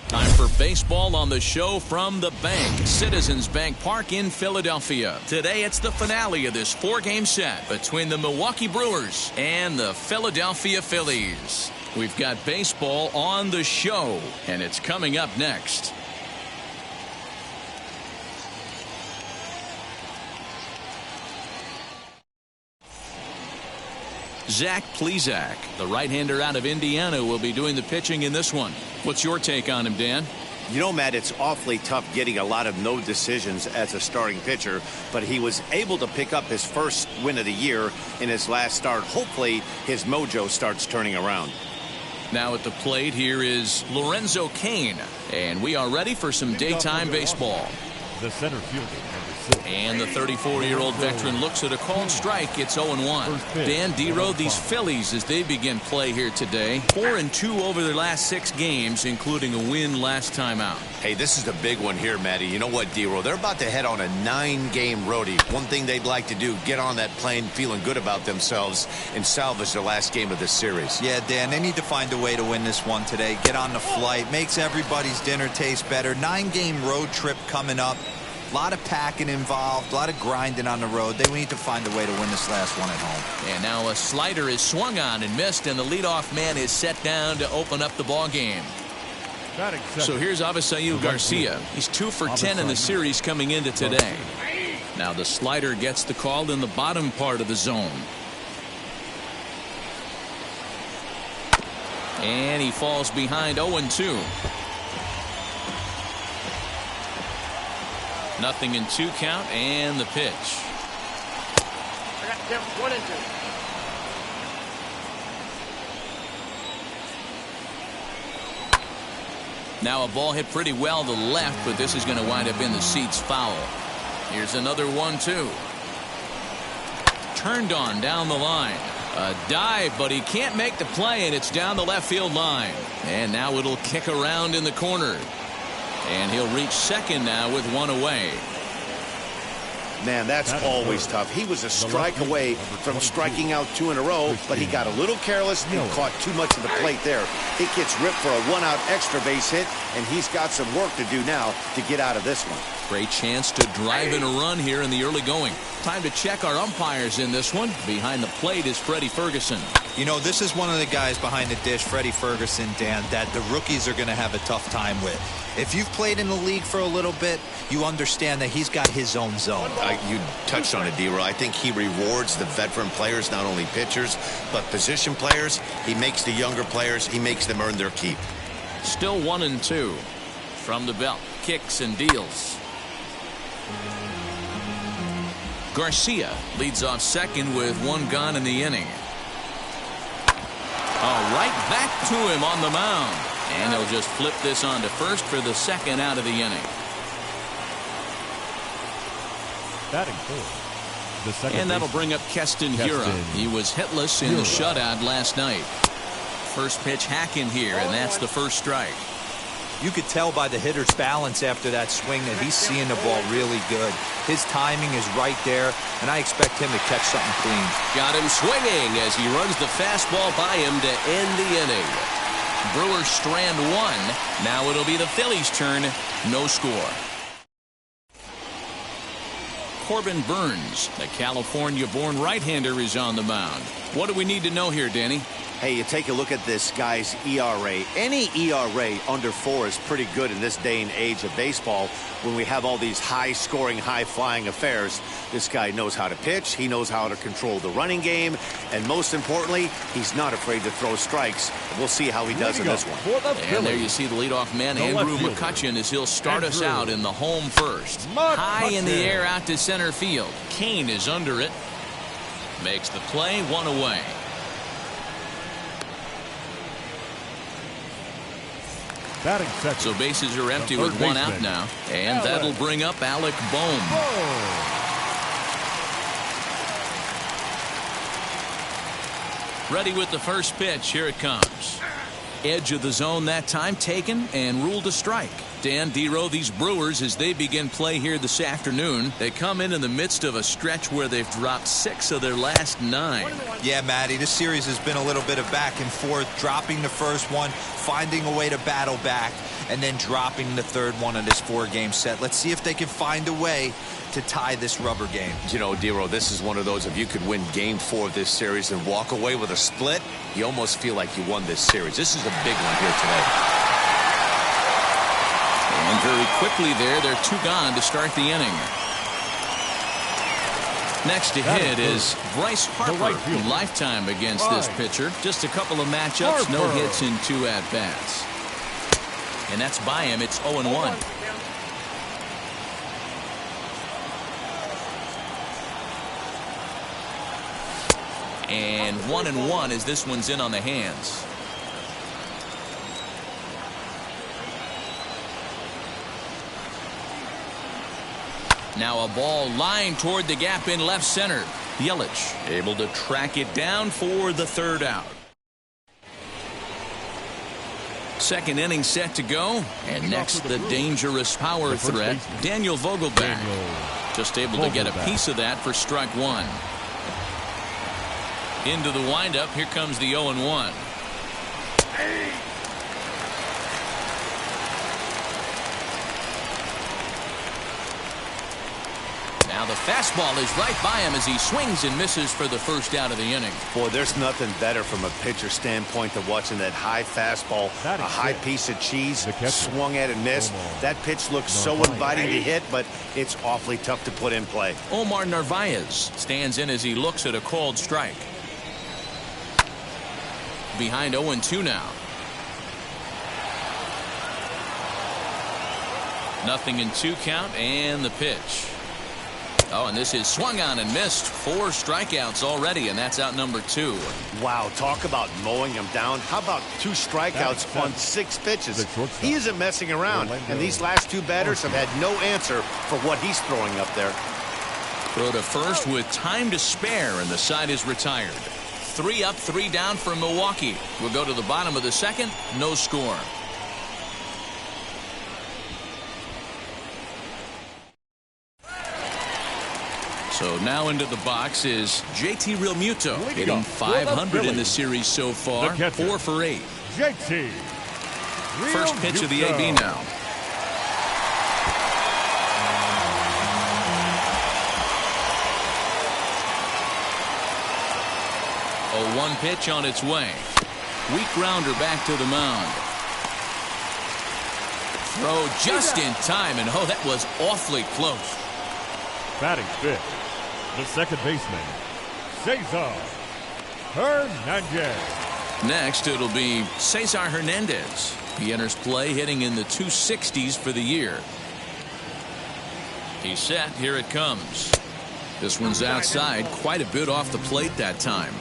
Time for baseball on the show from the bank, Citizens Bank Park in Philadelphia. Today it's the finale of this 4-game set between the Milwaukee Brewers and the Philadelphia Phillies. We've got baseball on the show, and it's coming up next. Zach Plesac, the right-hander out of Indiana, will be doing the pitching in this one. What's your take on him, Dan? You know, Matt, it's awfully tough getting a lot of no decisions as a starting pitcher, but he was able to pick up his first win of the year in his last start. Hopefully, his mojo starts turning around. Now at the plate, here is Lorenzo Kane, and we are ready for some daytime baseball. The center fielder. And the 34-year-old veteran looks at a called strike. It's 0-1. Dan Dero, these Phillies, as they begin play here today, 4-2 over their last 6 games, including a win last time out. Hey, this is the big one here, Matty. You know what, Dero? They're about to head on a 9-game roadie. One thing they'd like to do, get on that plane feeling good about themselves and salvage the last game of this series. Yeah, Dan, they need to find a way to win this one today. Get on the flight. Makes everybody's dinner taste better. 9-game road trip coming up. A lot of packing involved, a lot of grinding on the road. They need to find a way to win this last one at home. And now a slider is swung on and missed, and the leadoff man is set down to open up the ball game. So here's Avisail Garcia. He's 2 for 10 in the series coming into today. Now the slider gets the call in the bottom part of the zone. And he falls behind 0-2. Nothing in 2 count, and the pitch. I got the difference, 1-2. Now a ball hit pretty well to the left, but this is going to wind up in the seats foul. Here's another 1-2. Turned on down the line. A dive, but he can't make the play, and it's down the left field line. And now it'll kick around in the corner. And he'll reach second now with 1 away. Man, that's always tough. He was a strike away from striking out 2 in a row, but he got a little careless and caught too much of the plate there. It gets ripped for a 1-out extra base hit, and he's got some work to do now to get out of this one. Great chance to drive in a run here in the early going. Time to check our umpires in this one. Behind the plate is Freddie Ferguson. You know, this is one of the guys behind the dish, Freddie Ferguson, Dan, that the rookies are going to have a tough time with. If you've played in the league for a little bit, you understand that he's got his own zone. You touched on it, D-Roy. I think he rewards the veteran players, not only pitchers, but position players. He makes the younger players, he makes them earn their keep. Still 1-2. From the belt, kicks and deals. Garcia leads off second with one gone in the inning. Right back to him on the mound. And he'll just flip this on to first for the second out of the inning. Batting fourth, the second and that'll bring up Keston Hiura. He was hitless in the shutout last night. First pitch hacking here, and that's the first strike. You could tell by the hitter's balance after that swing that he's seeing the ball really good. His timing is right there, and I expect him to catch something clean. Got him swinging as he runs the fastball by him to end the inning. Brewers strand one. Now it'll be the Phillies' turn. No score. Corbin Burns, the California-born right-hander, is on the mound. What do we need to know here, Danny? Hey, you take a look at this guy's ERA. Any ERA under 4 is pretty good in this day and age of baseball when we have all these high-scoring, high-flying affairs. This guy knows how to pitch. He knows how to control the running game. And most importantly, he's not afraid to throw strikes. We'll see how he does in this one. And there you see the leadoff man, Andrew Mccutchen, as he'll start us out in the home first. High in the air out to center field. Kane is under it. Makes the play, one away. So bases are empty with one out now. And that'll bring up Alec Bohm. Ready with the first pitch. Here it comes. Edge of the zone that time taken and ruled a strike. Dan, D-Row, these Brewers, as they begin play here this afternoon, they come in the midst of a stretch where they've dropped 6 of their last 9. Yeah, Matty, this series has been a little bit of back and forth, dropping the first one, finding a way to battle back, and then dropping the third one of this 4-game set. Let's see if they can find a way to tie this rubber game. You know, D-Row, this is one of those, if you could win game 4 of this series and walk away with a split, you almost feel like you won this series. This is a big one here today. And very quickly they're 2 gone to start the inning. Next to hit is Bryce Harper, lifetime against this pitcher. Just a couple of matchups, no hits in 2 at-bats. And that's by him. It's 0-1. And 1-1 as this one's in on the hands. Now a ball lined toward the gap in left center. Yelich able to track it down for the third out. Second inning set to go. And next the dangerous power threat, Daniel Vogelback. Just able to get a piece of that for strike 1. Into the windup. Here comes the 0-1. Now the fastball is right by him as he swings and misses for the first out of the inning. Boy, there's nothing better from a pitcher standpoint than watching that high fastball, a high piece of cheese, swung at and missed. That pitch looks so inviting to hit, but it's awfully tough to put in play. Omar Narvaez stands in as he looks at a called strike. Behind 0-2 now. Nothing in 2 count, and the pitch. Oh, and this is swung on and missed. 4 strikeouts already, and that's out number 2. Wow, talk about mowing him down. How about 2 strikeouts on 6 pitches? He isn't messing around, and these last 2 batters have had no answer for what he's throwing up there. Throw to first with time to spare, and the side is retired. 3 up, 3 down for Milwaukee. We'll go to the bottom of the second. No score. So now into the box is JT Realmuto, hitting .500 in the series so far, 4 for 8. First pitch of the AB now. 0-1 pitch on its way. Weak grounder back to the mound. Throw just in time, and oh, that was awfully close. Batting fifth, the second baseman, Cesar Hernandez. Next, it'll be Cesar Hernandez. He enters play hitting in the 260s for the year. He's set. Here it comes. This one's outside, quite a bit off the plate that time.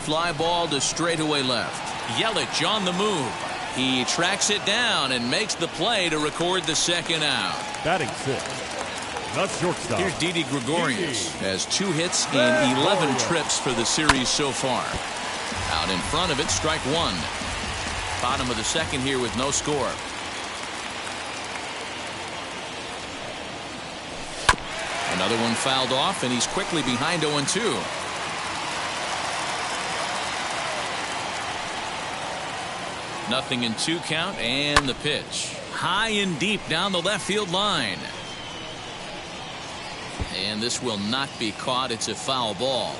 Fly ball to straightaway left. Yelich on the move. He tracks it down and makes the play to record the second out. Batting sixth, the shortstop. Here's Didi Gregorius. Has 2 hits in 11 trips for the series so far. Out in front of it, strike 1. Bottom of the second here with no score. Another one fouled off, and he's quickly behind 0-2. Nothing in 2 count, and the pitch. High and deep down the left field line. And this will not be caught. It's a foul ball.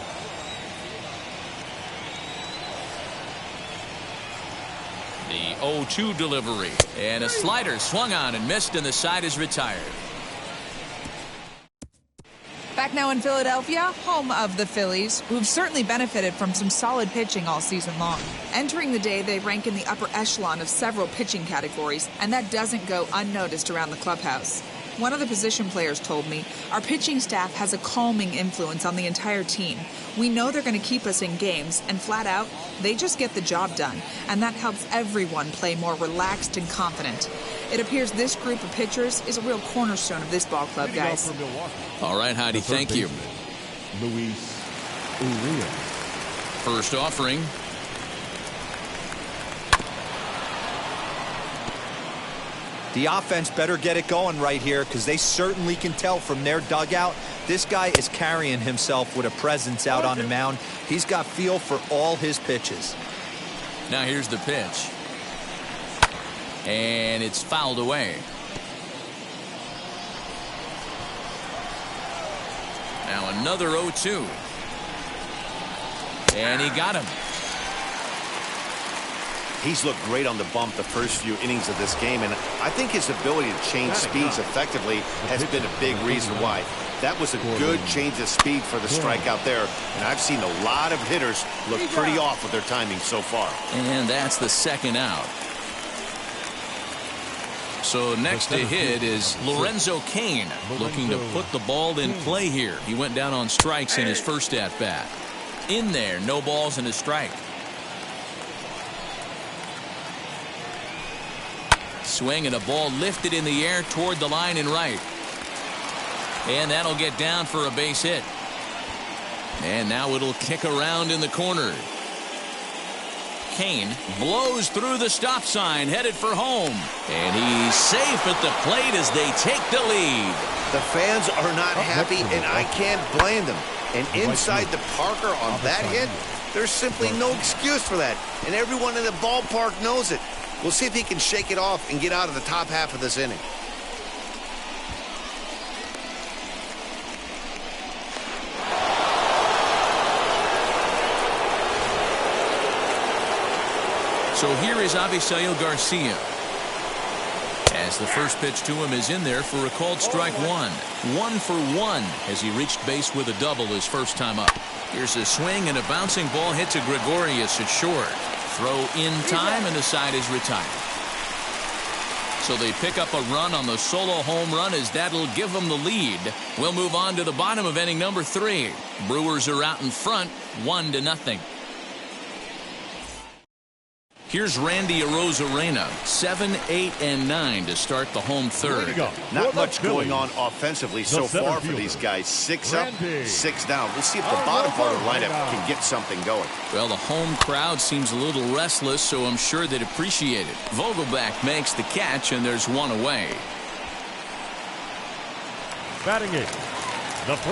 The 0-2 delivery. And a slider swung on and missed, and the side is retired. Back now in Philadelphia, home of the Phillies, who've certainly benefited from some solid pitching all season long. Entering the day, they rank in the upper echelon of several pitching categories, and that doesn't go unnoticed around the clubhouse. One of the position players told me, our pitching staff has a calming influence on the entire team. We know they're going to keep us in games, and flat out, they just get the job done, and that helps everyone play more relaxed and confident. It appears this group of pitchers is a real cornerstone of this ball club, guys. All right, Heidi, thank you. Luis Urias. First offering. The offense better get it going right here, because they certainly can tell from their dugout this guy is carrying himself with a presence out on the mound. He's got feel for all his pitches. Now here's the pitch. And it's fouled away. Now another 0-2. And he got him. He's looked great on the bump the first few innings of this game, and I think his ability to change speeds effectively has been a big reason why. That was a good change of speed for the strikeout there, and I've seen a lot of hitters look pretty off with their timing so far. And that's the second out. So next to hit is Lorenzo Kane, looking to put the ball in play here. He went down on strikes in his first at-bat. In there, no balls and a strike. Swing and a ball lifted in the air toward the line and right. And that'll get down for a base hit. And now it'll kick around in the corner. Kane blows through the stop sign, headed for home. And he's safe at the plate as they take the lead. The fans are not happy, and I can't blame them. And inside the Parker on that hit, there's simply no excuse for that. And everyone in the ballpark knows it. We'll see if he can shake it off and get out of the top half of this inning. So here is Avisail Garcia. As the first pitch to him is in there for a called strike 1. 1 for 1 as he reached base with a double his first time up. Here's a swing and a bouncing ball hit to Gregorius at short. Throw in time and the side is retired. So they pick up a run on the solo home run as that'll give them the lead. We'll move on to the bottom of inning number 3. Brewers are out in front 1-0. Here's Randy Arozarena, 7, 8, and 9 to start the home third. Not much going on offensively so far for these guys. 6 up, 6 down. We'll see if the bottom part of the lineup can get something going. Well, the home crowd seems a little restless, so I'm sure they'd appreciate it. Vogelback makes the catch, and there's one away. Batting it.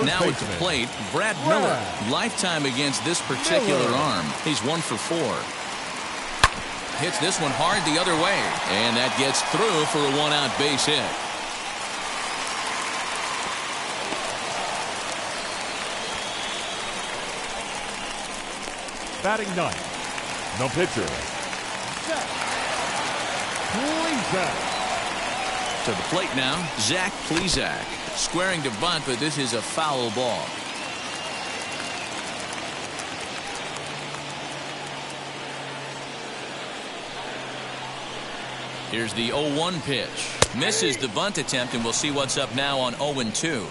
Now at the plate, Brad Miller. Lifetime against this particular arm. He's 1 for 4. Hits this one hard the other way, and that gets through for a 1-out base hit. Batting ninth, the pitcher, Zach Plesac. To the plate now, Zach Plesac. Squaring to bunt, but this is a foul ball. Here's the 0-1 pitch. Misses the bunt attempt, and we'll see what's up now on 0-2.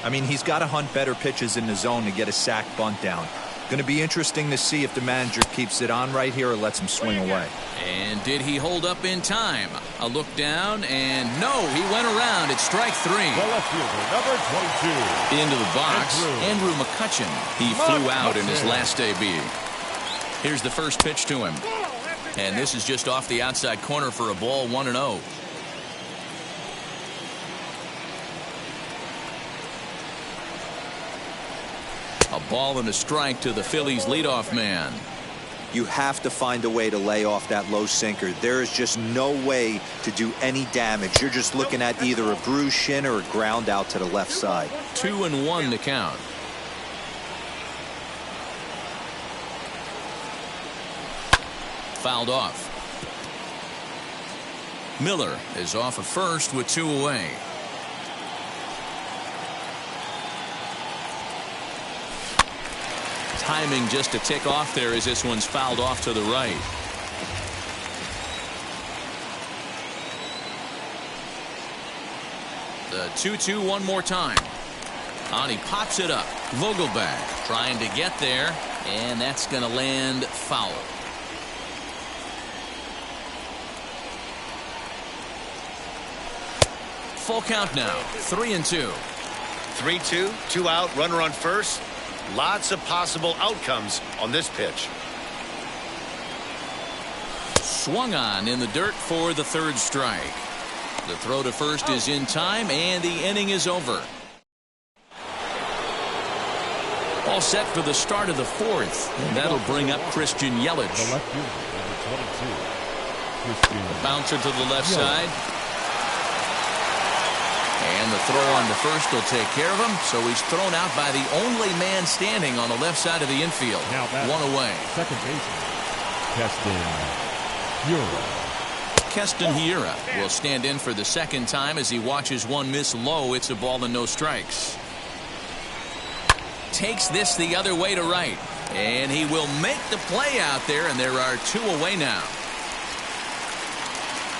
I mean, he's got to hunt better pitches in the zone to get a sac bunt down. Going to be interesting to see if the manager keeps it on right here or lets him swing away. And did he hold up in time? A look down, and no, he went around. It's strike three. The left fielder, number 22. Into the box, Andrew Mccutchen. He flew out in his last debut. Here's the first pitch to him. And this is just off the outside corner for a ball, 1-0. A ball and a strike to the Phillies leadoff man. You have to find a way to lay off that low sinker. There is just no way to do any damage. You're just looking at either a bruised shin or a ground out to the left side. 2-1 to count. Fouled off. Miller is off of first with 2 away. Timing just a tick off there as this one's fouled off to the right. The 2-2 one more time. On he pops it up. Vogelback trying to get there, and that's going to land foul. Full count now. 3-2. 3-2, 2 out, runner on first. Lots of possible outcomes on this pitch. Swung on in the dirt for the third strike. The throw to first is in time, and the inning is over. All set for the start of the fourth, and that'll bring up Christian Yelich. The left fielder, number 22. Christian. The bouncer to the left side. And the throw on to first will take care of him, so he's thrown out by the only man standing on the left side of the infield. Now 1 away. Second baseman, Keston Hiura. Keston Hiura will stand in for the second time as he watches one miss low. It's a ball and no strikes. Takes this the other way to right, and he will make the play out there, and there are 2 away now.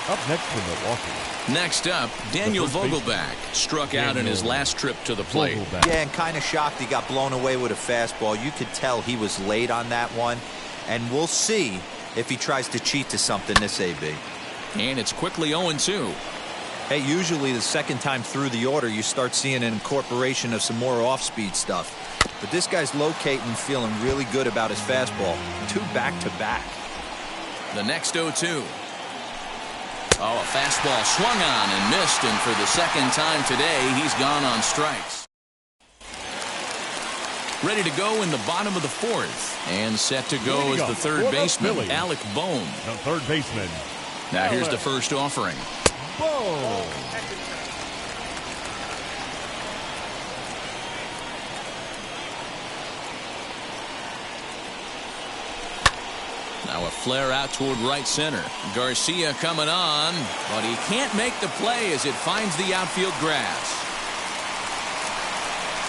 Up next for Milwaukee. Next up, Daniel Vogelback struck out in his last trip to the plate. Yeah, and kind of shocked he got blown away with a fastball. You could tell he was late on that one, and we'll see if he tries to cheat to something this AB. And it's quickly 0-2. Hey, usually the second time through the order, you start seeing an incorporation of some more off-speed stuff. But this guy's locating, feeling really good about his fastball. 2 back-to-back. The next 0-2. Oh, a fastball swung on and missed, and for the second time today, he's gone on strikes. Ready to go in the bottom of the fourth, and set to go as the third baseman, Alec Bohm. The third baseman. Now here's the first offering. Boom. Now a flare out toward right center. Garcia coming on, but he can't make the play as it finds the outfield grass.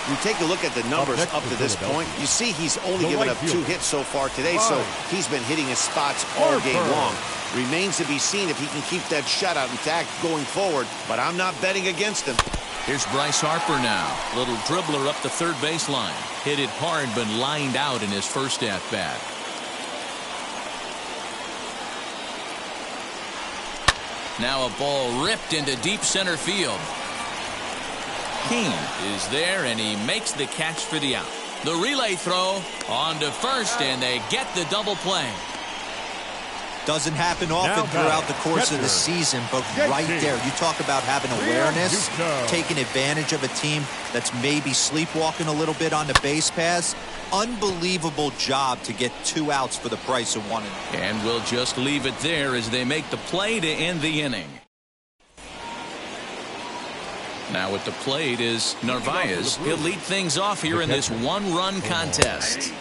You take a look at the numbers up to this point. You see he's only given up 2 hits so far today, so he's been hitting his spots all game long. Remains to be seen if he can keep that shutout intact going forward, but I'm not betting against him. Here's Bryce Harper now. Little dribbler up the third baseline. Hit it hard, but lined out in his first at-bat. Now a ball ripped into deep center field. Kane is there, and he makes the catch for the out. The relay throw on to first, and they get the double play. Doesn't happen often throughout the course of the season, but right there, you talk about having awareness, taking advantage of a team that's maybe sleepwalking a little bit on the base pass. Unbelievable job to get 2 outs for the price of 1. And we'll just leave it there as they make the play to end the inning. Now at the plate is Narvaez. He'll lead things off here in this one-run contest.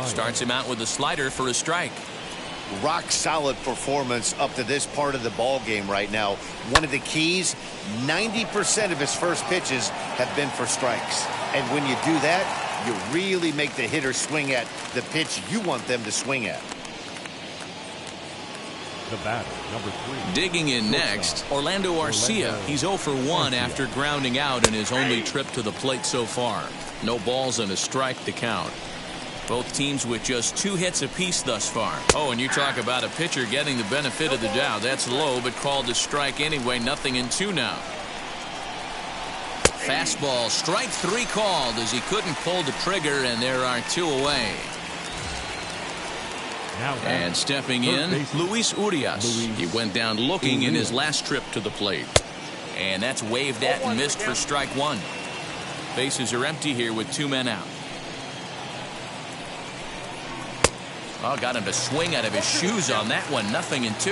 Starts him out with a slider for a strike. Rock solid performance up to this part of the ball game right now. One of the keys, 90% of his first pitches have been for strikes. And when you do that, you really make the hitter swing at the pitch you want them to swing at. The batter, number 3. Digging in next, Orlando Garcia. He's 0 for 1 after grounding out in his only trip to the plate so far. No balls and a strike to count. Both teams with just 2 hits apiece thus far. Oh, and you talk about a pitcher getting the benefit of the doubt. That's low, but called a strike anyway. Nothing in 2 now. Fastball, strike 3 called as he couldn't pull the trigger, and there are 2 away. And stepping in, Luis Urias. He went down looking in his last trip to the plate. And that's waved at and missed for strike 1. Bases are empty here with 2 men out. Oh, got him to swing out of his shoes on that one. Nothing in 2.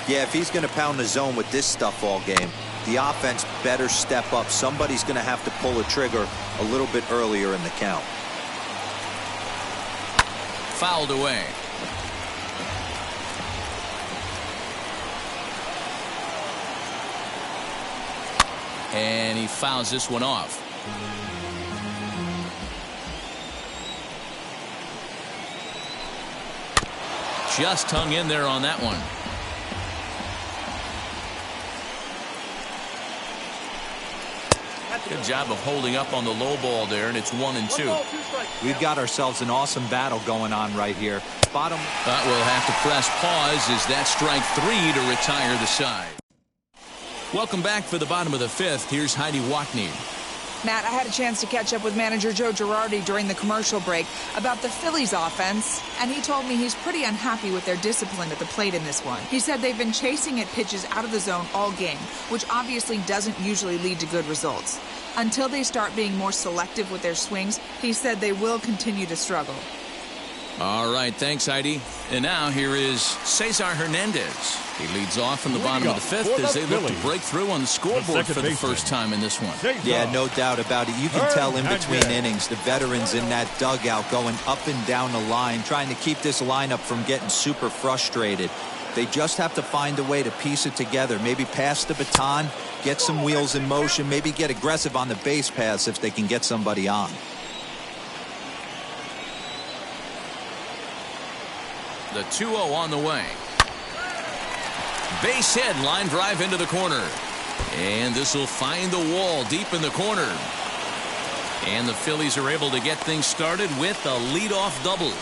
Yeah, if he's going to pound the zone with this stuff all game, the offense better step up. Somebody's going to have to pull a trigger a little bit earlier in the count. Fouled away. And he fouls this one off. Just hung in there on that one. Good job of holding up on the low ball there, and it's 1 and 2. We've got ourselves an awesome battle going on right here. Bottom. But we'll have to press pause as that strike 3 to retire the side. Welcome back for the bottom of the 5th. Here's Heidi Watney. Matt, I had a chance to catch up with manager Joe Girardi during the commercial break about the Phillies offense, and he told me he's pretty unhappy with their discipline at the plate in this one. He said they've been chasing at pitches out of the zone all game, which obviously doesn't usually lead to good results. Until they start being more selective with their swings, he said they will continue to struggle. All right, thanks, Heidi. And now here is Cesar Hernandez. He leads off in the bottom of the 5th as they look to break through on the scoreboard for the first time in this one. Yeah, no doubt about it. You can tell in between innings the veterans in that dugout going up and down the line, trying to keep this lineup from getting super frustrated. They just have to find a way to piece it together. Maybe pass the baton, get some wheels in motion, maybe get aggressive on the base paths if they can get somebody on. The 2-0 on the way. Base hit, line drive into the corner. And this will find the wall deep in the corner. And the Phillies are able to get things started with a leadoff double.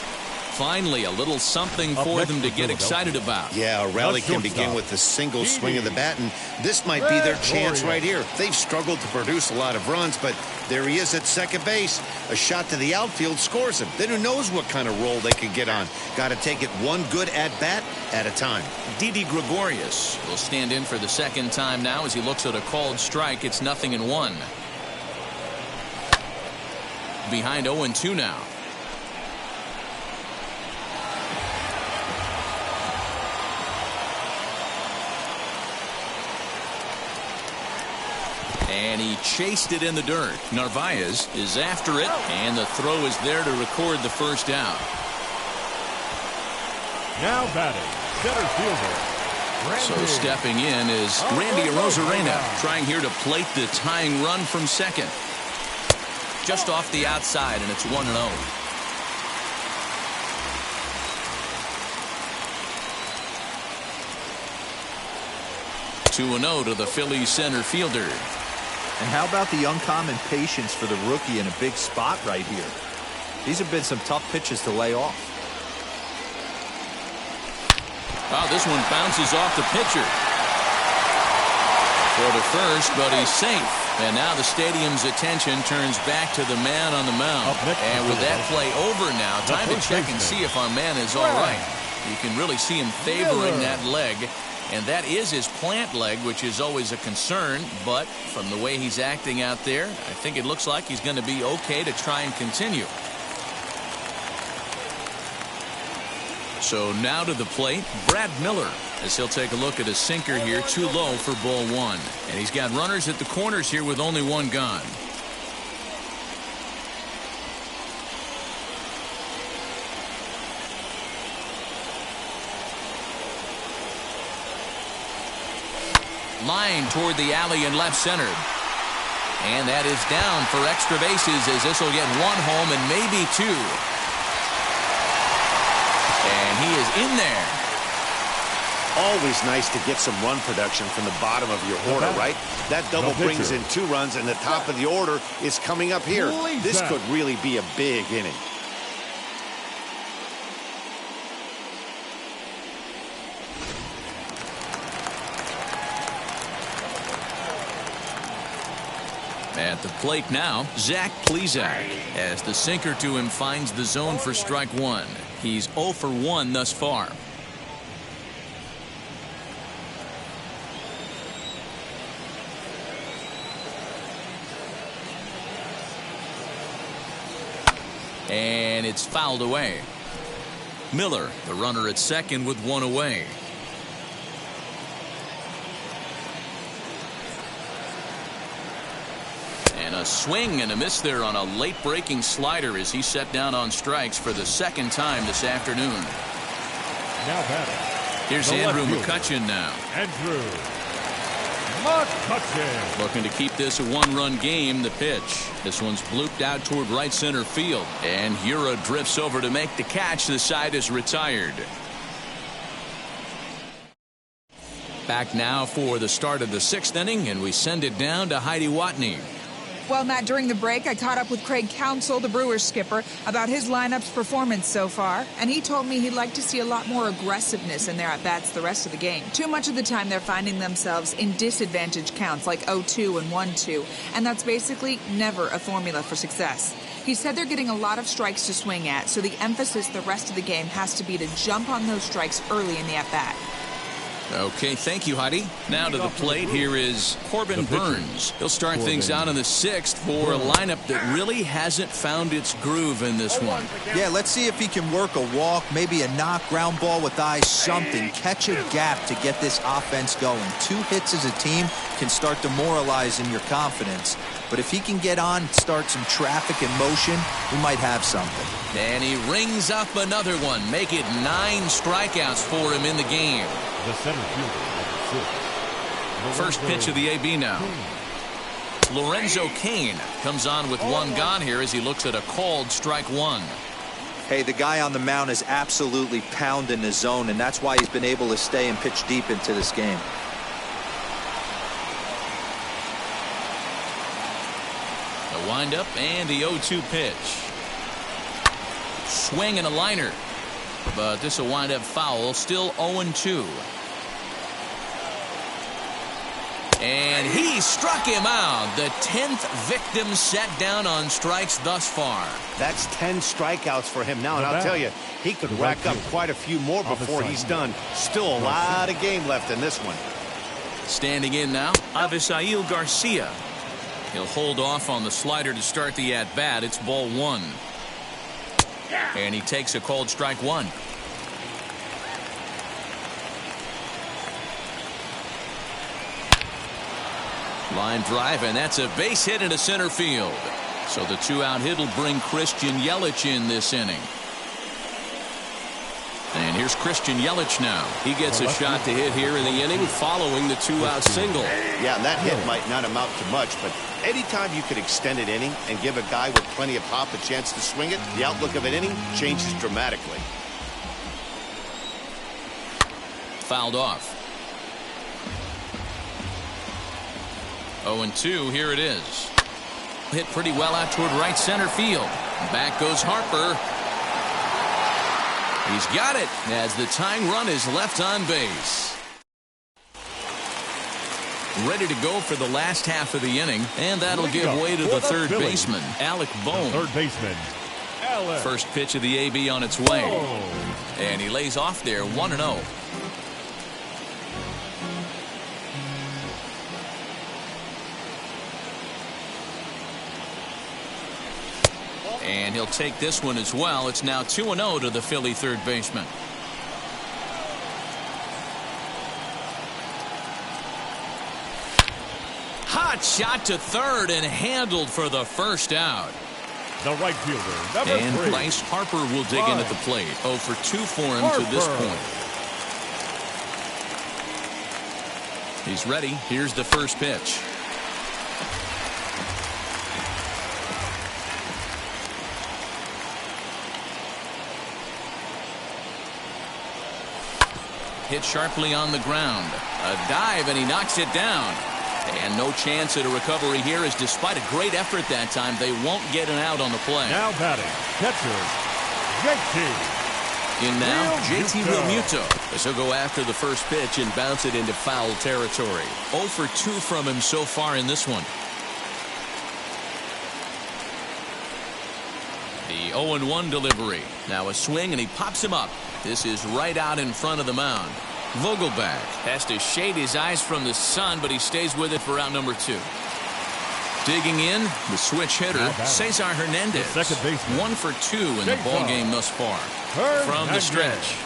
Finally, a little something for them to get excited about. Yeah, a rally can begin with a single swing of the bat, and this might be their chance right here. They've struggled to produce a lot of runs, but there he is at second base. A shot to the outfield scores him. Then who knows what kind of roll they could get on. Got to take it one good at-bat at a time. Didi Gregorius will stand in for the second time now as he looks at a called strike. It's 0-1. Behind 0-2 now. And he chased it in the dirt. Narvaez is after it, and the throw is there to record the first down. Now batting, center fielder. So stepping in is Randy Arozarena, trying here to plate the tying run from second. Just off the outside, and it's 1-0. 2-0 to the Phillies center fielder. And how about the uncommon patience for the rookie in a big spot right here? These have been some tough pitches to lay off. Oh, this one bounces off the pitcher. For the first, but he's safe. And now the stadium's attention turns back to the man on the mound. And with that play over now, time to check and see if our man is all right. You can really see him favoring that leg. And that is his plant leg, which is always a concern. But from the way he's acting out there, I think it looks like he's going to be okay to try and continue. So now to the plate, Brad Miller, as he'll take a look at a sinker here, too low for ball one. And he's got runners at the corners here with only one gone. Line toward the alley in left center. And that is down for extra bases as this will get one home and maybe two. And he is in there. Always nice to get some run production from the bottom of your order, right? That double brings in 2 runs, and the top of the order is coming up here. This could really be a big inning. At the plate now, Zach Plesac, as the sinker to him finds the zone for strike one. He's 0 for 1 thus far. And it's fouled away. Miller, the runner at second with 1 away. And a swing and a miss there on a late breaking slider as he set down on strikes for the second time this afternoon. Now batting. Here's Andrew Mccutchen now. Andrew Mccutchen. Looking to keep this a 1-run game. The pitch. This one's blooped out toward right center field. And Hura drifts over to make the catch. The side is retired. Back now for the start of the 6th inning, and we send it down to Heidi Watney. Well, Matt, during the break, I caught up with Craig Counsell, the Brewers skipper, about his lineup's performance so far, and he told me he'd like to see a lot more aggressiveness in their at-bats the rest of the game. Too much of the time they're finding themselves in disadvantage counts like 0-2 and 1-2, and that's basically never a formula for success. He said they're getting a lot of strikes to swing at, so the emphasis the rest of the game has to be to jump on those strikes early in the at-bat. Okay, thank you, Heidi. Now to the plate, here is Corbin Burns. He'll start things out in the 6th for a lineup that really hasn't found its groove in this one. Yeah, let's see if he can work a walk, maybe a knock, ground ball with eyes, something. Catch a gap to get this offense going. 2 hits as a team can start demoralizing your confidence. But if he can get on, start some traffic in motion, we might have something. And he rings up another one. Make it 9 strikeouts for him in the game. The center fielder, 6. First pitch of the AB now. Lorenzo Kane comes on with 1 gone here as he looks at a called strike 1. Hey, the guy on the mound is absolutely pounding the zone, and that's why he's been able to stay and pitch deep into this game. The windup and the 0-2 pitch. Swing and a liner. But this will wind up foul. Still 0-2. And he struck him out. The 10th victim set down on strikes thus far. That's 10 strikeouts for him now, and I'll tell you, he could rack up quite a few more before he's done. Still a lot of game left in this one. Standing in now, Avisail Garcia. He'll hold off on the slider to start the at-bat. It's ball 1. And he takes a called strike 1. Line drive, and that's a base hit into center field. So the 2-out hit will bring Christian Yelich in this inning. And here's Christian Yelich now. He gets a shot to hit here in the inning following the 2-out single. Yeah, and that hit might not amount to much, but anytime you could extend an inning and give a guy with plenty of pop a chance to swing it, the outlook of an inning changes dramatically. Fouled off. 0-2, here it is. Hit pretty well out toward right center field. Back goes Harper. He's got it as the tying run is left on base. Ready to go for the last half of the inning, and that'll give way to the third baseman, Alec Bohm. Third baseman, Alec. First pitch of the AB on its way. And he lays off there 1-0. And he'll take this one as well. It's now 2-0 to the Philly third baseman. Hot shot to third and handled for the first out. The right fielder, number And 3. Bryce Harper will dig in at the plate. 0 for 2 for him Harper. to this point. He's ready. Here's the first pitch. Hit sharply on the ground. A dive, and he knocks it down. And no chance at a recovery here, as despite a great effort that time, they won't get an out on the play. Now batting, catcher, JT. In now, JT Realmuto. Realmuto. This will go after the first pitch and bounce it into foul territory. 0 for 2 from him so far in this one. The 0-1 delivery. Now a swing, and he pops him up. This is right out in front of the mound. Vogelback has to shade his eyes from the sun, but he stays with it for out number 2. Digging in, the switch hitter, Cesar Hernandez. Second baseman. 1 for 2 in the ball game thus far. From the stretch.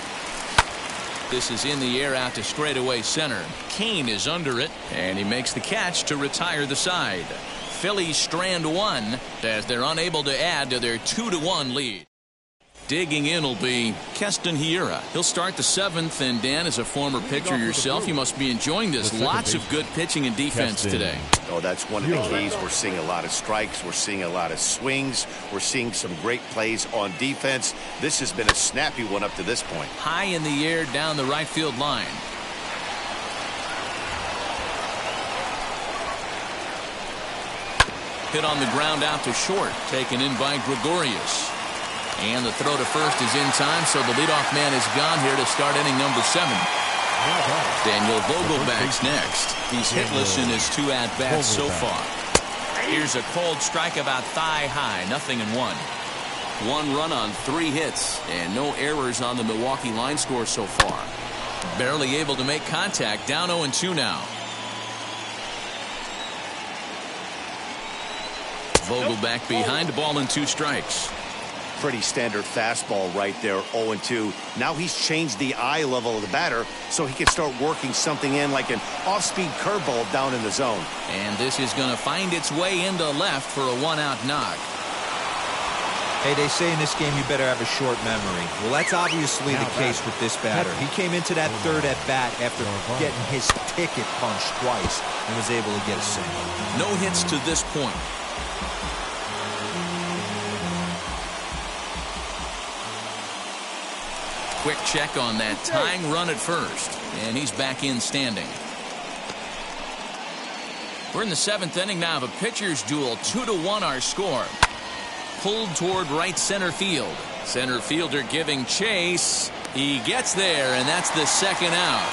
This is in the air out to straightaway center. Kane is under it, and he makes the catch to retire the side. Phillies strand 1 as they're unable to add to their 2-1 lead. Digging in will be Keston Hiura. He'll start the 7th, and Dan, as a former pitcher yourself, you must be enjoying this. Lots of good pitching and defense today. Oh, that's one of the keys. We're seeing a lot of strikes. We're seeing a lot of swings. We're seeing some great plays on defense. This has been a snappy one up to this point. High in the air down the right field line. Hit on the ground out to short. Taken in by Gregorius. And the throw to first is in time, so the leadoff man is gone here to start inning number 7. Daniel Vogelback's next. He's hitless in his 2 at-bats so far. Here's a cold strike about thigh high, 0-1. 1 run on 3 hits, and no errors on the Milwaukee line score so far. Barely able to make contact, down 0-2 now. Vogelback behind the ball and 2 strikes. Pretty standard fastball right there, 0-2. Now he's changed the eye level of the batter so he can start working something in like an off-speed curveball down in the zone. And this is going to find its way into left for a 1-out knock. Hey, they say in this game you better have a short memory. Well, that's obviously the case with this batter. He came into that 3rd at-bat after getting his ticket punched twice and was able to get a single. No hits to this point. Quick check on that tying run at first, and he's back in standing. We're in the 7th inning now of a pitcher's duel. 2-1 our score. Pulled toward right center field. Center fielder giving chase. He gets there, and that's the 2nd out.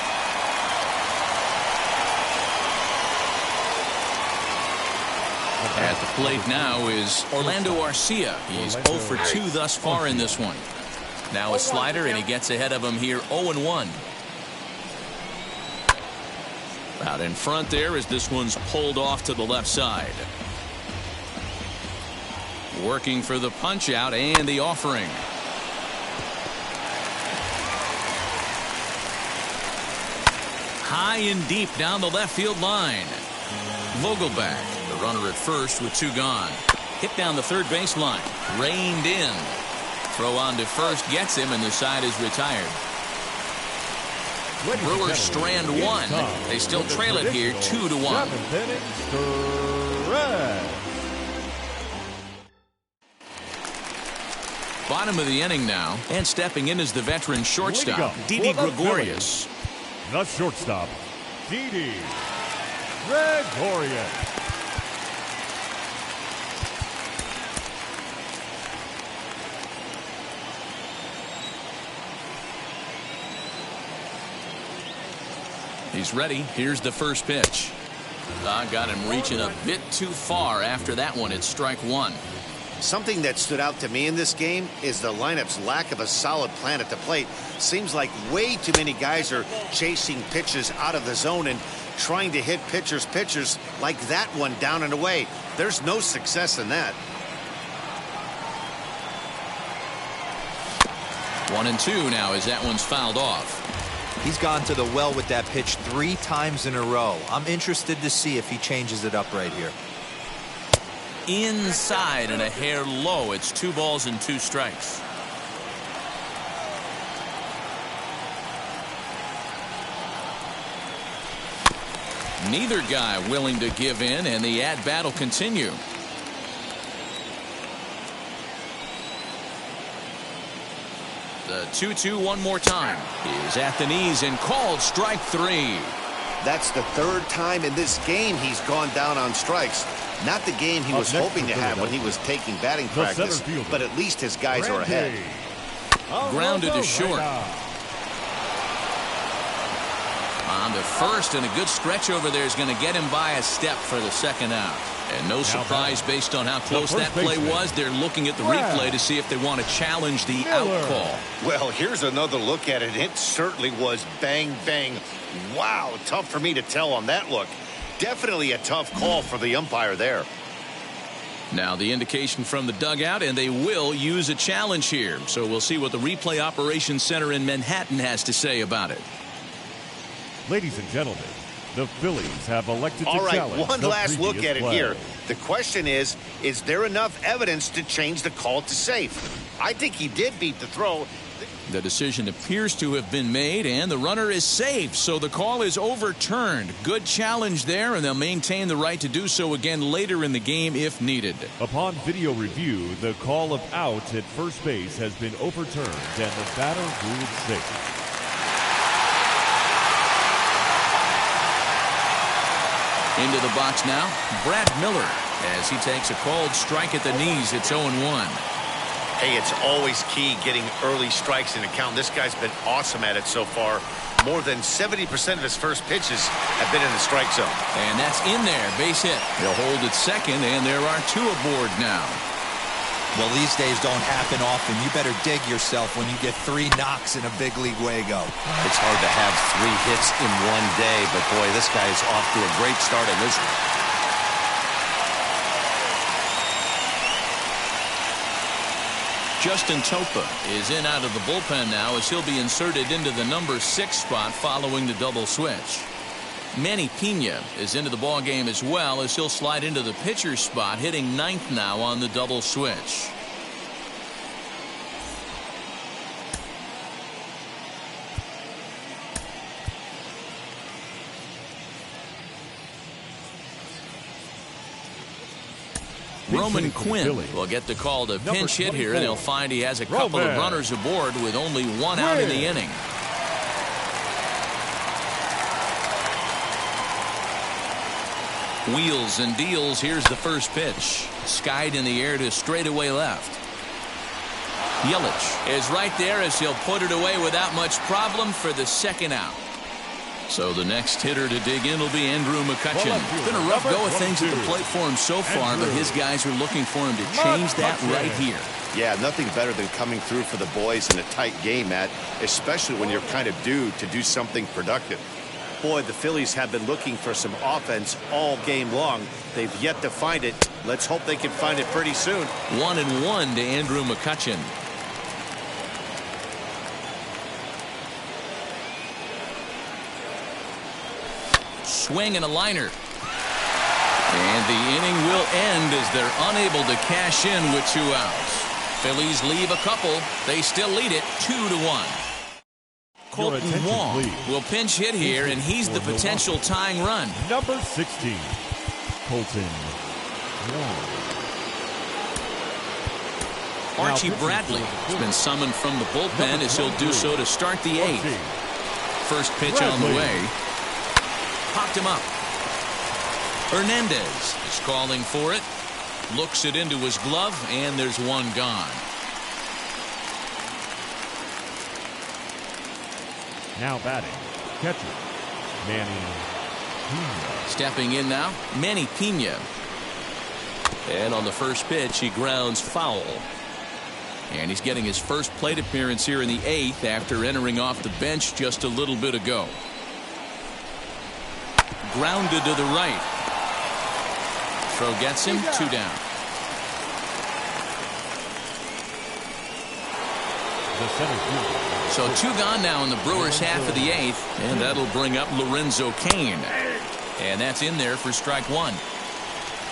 At the plate now is Orlando Garcia. He's 0 for 2 thus far in this one. Now a slider, and he gets ahead of him here, 0-1. Out in front there as this one's pulled off to the left side. Working for the punch out and the offering. High and deep down the left field line. Vogelback, the runner at first with 2 gone. Hit down the 3rd baseline. Reined in. Throw on to first gets him, and the side is retired. Brewers strand 1. They still trail it here 2-1. Bottom of the inning now, and stepping in is the veteran shortstop, Didi Gregorius. The shortstop, Didi Gregorius. He's ready. Here's the first pitch. Got him reaching a bit too far after that one. It's strike 1. Something that stood out to me in this game is the lineup's lack of a solid plan at the plate. Seems like way too many guys are chasing pitches out of the zone and trying to hit pitchers like that one down and away. There's no success in that. 1-2 now as that one's fouled off. He's gone to the well with that pitch 3 times in a row. I'm interested to see if he changes it up right here. Inside and a hair low. It's 2 balls and 2 strikes. Neither guy willing to give in, and the at-bat will continue. The 2-2 one more time. He's at the knees and called strike 3. That's the 3rd time in this game he's gone down on strikes. Not the game he was hoping to have when he was taking batting practice, but at least his guys are ahead. Grounded to short. On to first, and a good stretch over there is going to get him by a step for the 2nd out. And no surprise based on how close that play was. They're looking at the replay to see if they want to challenge the out call. Well, here's another look at it. It certainly was bang, bang. Wow, tough for me to tell on that look. Definitely a tough call for the umpire there. Now the indication from the dugout, and they will use a challenge here. So we'll see what the replay operations center in Manhattan has to say about it. Ladies and gentlemen, the Phillies have elected to challenge. All right, one last look at it play. here. The question is there enough evidence to change the call to safe? I think he did beat the throw. The decision appears to have been made, and the runner is safe, so the call is overturned. Good challenge there, and they'll maintain the right to do so again later in the game if needed. Upon video review, the call of out at first base has been overturned, and the batter ruled safe. Into the box now, Brad Miller, as he takes a called strike at the knees. It's 0-1. Hey, it's always key getting early strikes in a count. This guy's been awesome at it so far. More than 70% of his first pitches have been in the strike zone. And that's in there, base hit. He'll hold at second, and there are 2 aboard now. Well, these days don't happen often. You better dig yourself when you get 3 knocks in a big league Wago. It's hard to have 3 hits in one day, but boy, this guy's off to a great start in this one. Justin Topa is in out of the bullpen now as he'll be inserted into the number 6 spot following the double switch. Manny Pena is into the ball game as well as he'll slide into the pitcher's spot, hitting 9th now on the double switch. Roman Quinn will get the call to pinch hit here, and he'll find he has a couple of runners aboard with only 1 out in the inning. Wheels and deals. Here's the first pitch. Skied in the air to straightaway left. Yelich is right there as he'll put it away without much problem for the 2nd out. So the next hitter to dig in will be Andrew Mccutchen. It's been a rough go of things at the plate for him so far, but his guys are looking for him to change that right here. Yeah, nothing better than coming through for the boys in a tight game, Matt, especially when you're kind of due to do something productive. Boy, the Phillies have been looking for some offense all game long. They've yet to find it. Let's hope they can find it pretty soon. 1-1 to Andrew Mccutchen. Swing and a liner. And the inning will end as they're unable to cash in with 2 outs. Phillies leave a couple. They still lead it 2-1. Colton Wong will pinch hit here, and he's the potential tying run. Number 16, Colton Wong. Archie Bradley has been summoned from the bullpen as he'll do so to start the 8th. First pitch on the way. Popped him up. Hernandez is calling for it. Looks it into his glove, and there's 1 gone. Now batting, catcher, Manny Pena. Stepping in now, Manny Pena. And on the first pitch, he grounds foul. And he's getting his first plate appearance here in the 8th after entering off the bench just a little bit ago. Grounded to the right. Throw gets him, 2 down. the center fielder. So 2 gone now in the Brewers' half of the 8th, and that'll bring up Lorenzo Kane. And that's in there for strike 1.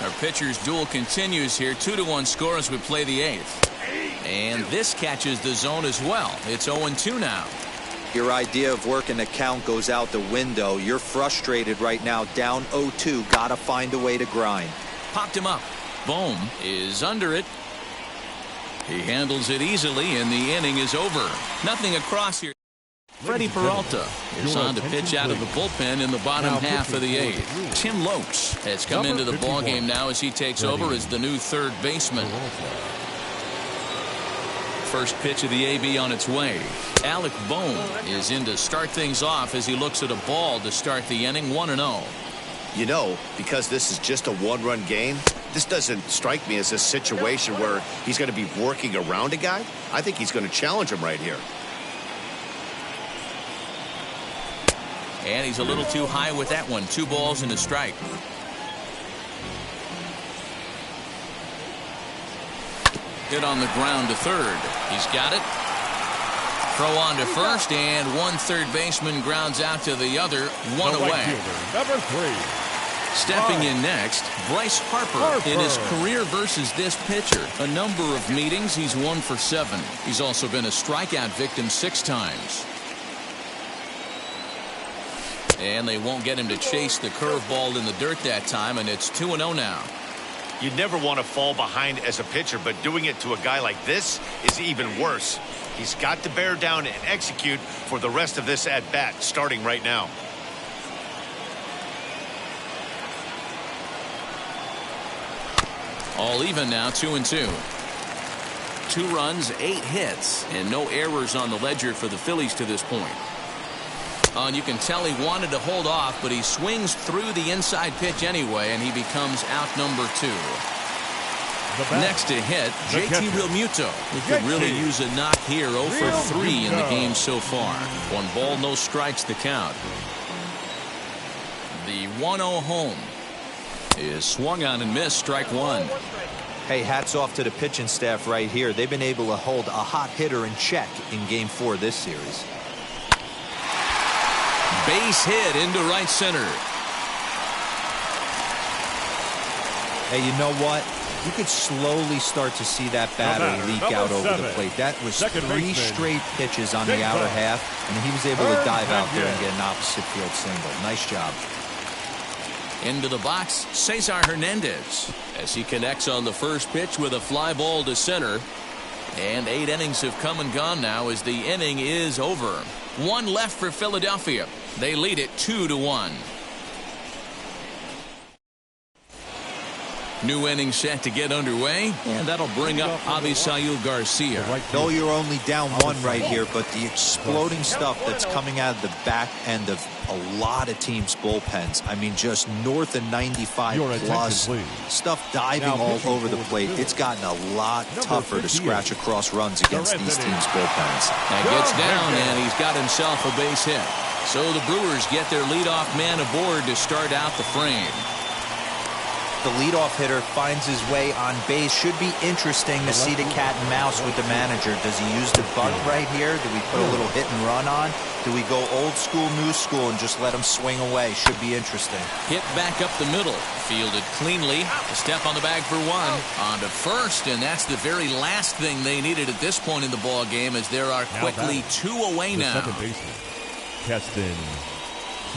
Our pitcher's duel continues here. 2-1 score as we play the 8th. And this catches the zone as well. It's 0-2 now. Your idea of working the count goes out the window. You're frustrated right now, down 0-2. Gotta find a way to grind. Popped him up. Bohm is under it. He handles it easily, and the inning is over. Nothing across here. Freddie Peralta is on to pitch out of the bullpen in the bottom half of the 8th. Tim Lopes has come into the ballgame now as he takes over as the new third baseman. First pitch of the AB on its way. Alec Bohm is in to start things off as he looks at a ball to start the inning. 1-0. You know, because this is just a one-run game, this doesn't strike me as a situation where he's going to be working around a guy. I think he's going to challenge him right here. And he's a little too high with that one. 2 balls and a strike. Hit on the ground to third. He's got it. Throw on to first, and one third baseman grounds out to the other. 1 away. Number 3. Stepping in next, Bryce Harper. In his career versus this pitcher, a number of meetings, he's 1 for 7. He's also been a strikeout victim 6 times. And they won't get him to chase the curveball in the dirt that time, and it's 2-0 now. You never want to fall behind as a pitcher, but doing it to a guy like this is even worse. He's got to bear down and execute for the rest of this at-bat, starting right now. All even now, 2-2. 2 runs, 8 hits, and no errors on the ledger for the Phillies to this point. And you can tell he wanted to hold off, but he swings through the inside pitch anyway, and he becomes out number 2. Next to hit, JT Realmuto, who could really use a knock here. 0 for 3 in the game so far. 1 ball, no strikes the count. The 1-0 home is swung on and missed. Strike 1. Hey, hats off to the pitching staff right here. They've been able to hold a hot hitter in check in Game 4 of this series. Base hit into right center. Hey, you know what? You could slowly start to see that batter leak out over the plate. That was 3 straight pitches on the outer half, and he was able to dive out there and get an opposite field single. Nice job. Into the box, Cesar Hernandez as he connects on the first pitch with a fly ball to center. And 8 innings have come and gone now as the inning is over. 1 left for Philadelphia. They lead it 2-1. New inning set to get underway, and that'll bring up Avisail Garcia. No, you're only down 1 right here, but the exploding stuff that's coming out of the back end of a lot of teams' bullpens. I mean, just north of 95 plus. Stuff diving all over the plate. It's gotten a lot tougher to scratch across runs against these teams' bullpens. That gets down, and he's got himself a base hit. So the Brewers get their leadoff man aboard to start out the frame. The leadoff hitter finds his way on base. Should be interesting to see the cat and mouse with the manager. Does he use the bunt right here? Do we put a little hit and run on? Do we go old school, new school, and just let him swing away? Should be interesting. Hit back up the middle. Fielded cleanly. A step on the bag for 1. On to first, and that's the very last thing they needed at this point in the ball game, as there are quickly 2 away now. Second baseman, Keston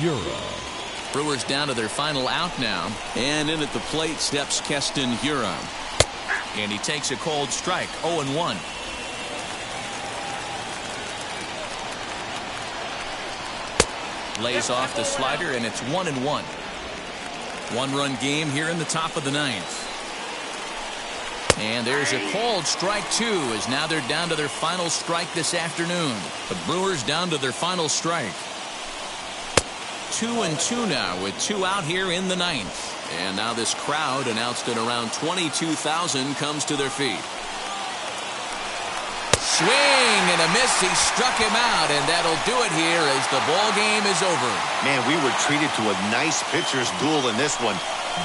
Hiura. Brewers down to their final out now, and in at the plate steps Keston Hiura, and he takes a cold strike. 0-1. Lays off the slider, and it's 1-1. 1-run game here in the top of the 9th. And there's a cold strike 2, as now they're down to their final strike this afternoon. The Brewers down to their final strike. 2-2 now with 2 out here in the 9th. And now this crowd, announced at around 22,000, comes to their feet. Swing and a miss. He struck him out, and that'll do it here as the ball game is over. Man, we were treated to a nice pitcher's duel in this one.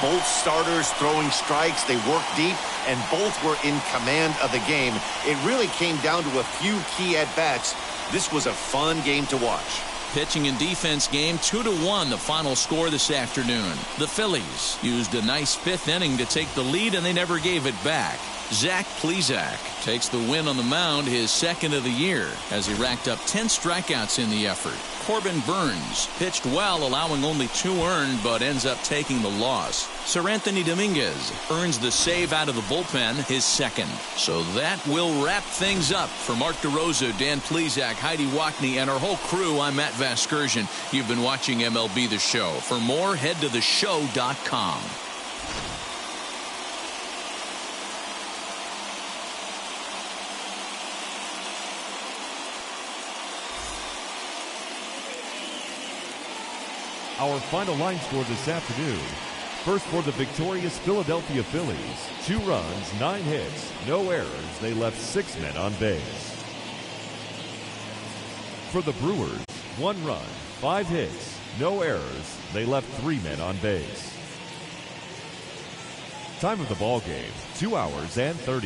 Both starters throwing strikes. They worked deep, and both were in command of the game. It really came down to a few key at-bats. This was a fun game to watch. Pitching and defense game, 2-1 the final score this afternoon. The Phillies used a nice fifth inning to take the lead, and they never gave it back. Zach Plesac takes the win on the mound, his second of the year, as he racked up 10 strikeouts in the effort. Corbin Burns pitched well, allowing only 2 earned, but ends up taking the loss. Sir Anthony Dominguez earns the save out of the bullpen, his second. So that will wrap things up. For Mark DeRosa, Dan Plesac, Heidi Wackney, and our whole crew, I'm Matt Vasgersian. You've been watching MLB The Show. For more, head to theshow.com. Our final line score this afternoon. First for the victorious Philadelphia Phillies. 2 runs, 9 hits, no errors. They left 6 men on base. For the Brewers, 1 run, 5 hits, no errors. They left 3 men on base. Time of the ball game, 2 hours and 30.